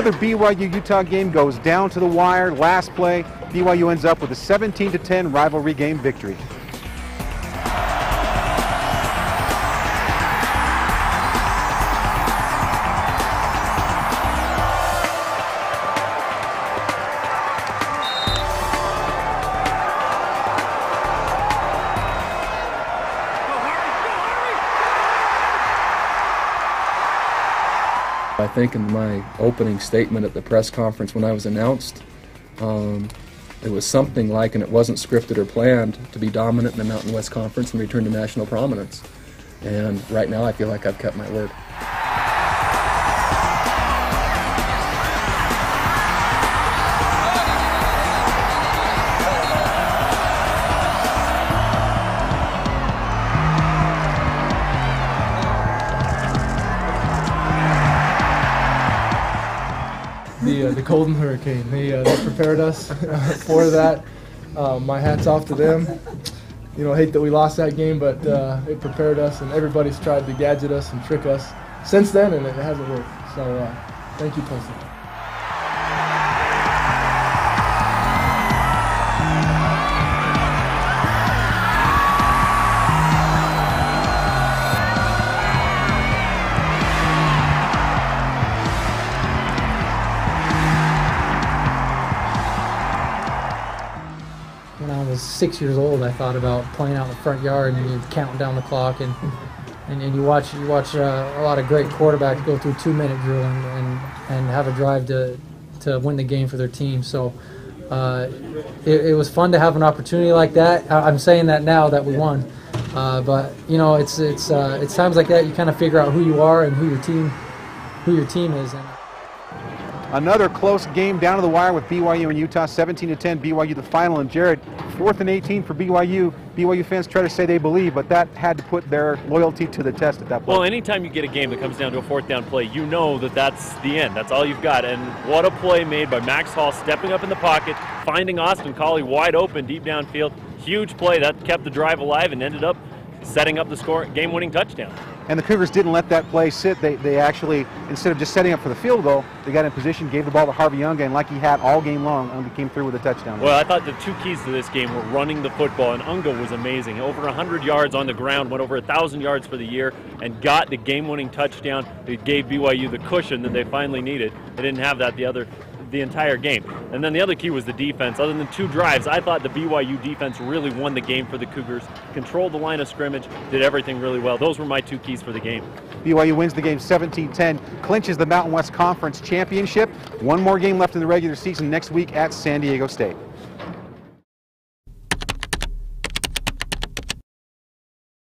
Another BYU-Utah game goes down to the wire. Last play, BYU ends up with a 17-10 rivalry game victory. I think in my opening statement at the press conference when I was announced, it was something like, and it wasn't scripted or planned, to be dominant in the Mountain West Conference and return to national prominence. And right now I feel like I've kept my word. The Golden Hurricane. They prepared us for that. My hat's off to them. You know, I hate that we lost that game, but it prepared us, and everybody's tried to gadget us and trick us since then, and it hasn't worked. So thank you, Tulsa. When I was 6 years old, I thought about playing out in the front yard and you're counting down the clock, and you watch a lot of great quarterbacks go through 2-minute drill and have a drive to win the game for their team. So it was fun to have an opportunity like that. I'm saying that now that we won, but you know it's times like that you kind of figure out who you are and who your team is. Another close game down to the wire with BYU and Utah, 17-10. BYU the final, and Jared, 4th and 18 for BYU. BYU fans try to say they believe, but that had to put their loyalty to the test at that point. Well, anytime you get a game that comes down to a 4th down play, you know that that's the end. That's all you've got. And what a play made by Max Hall, stepping up in the pocket, finding Austin Collie wide open deep downfield. Huge play that kept the drive alive and ended up setting up the game-winning touchdown. And the Cougars didn't let that play sit. They actually, instead of just setting up for the field goal, they got in position, gave the ball to Harvey Unga, and like he had all game long, Unga came through with a touchdown. Well, I thought the two keys to this game were running the football, and Unga was amazing. Over 100 yards on the ground, went over 1,000 yards for the year, and got the game-winning touchdown. It gave BYU the cushion that they finally needed. They didn't have that the entire game. And then the other key was the defense. Other than 2 drives, I thought the BYU defense really won the game for the Cougars, controlled the line of scrimmage, did everything really well. Those were my 2 keys for the game. BYU wins the game 17-10, clinches the Mountain West Conference Championship. One more game left in the regular season next week at San Diego State.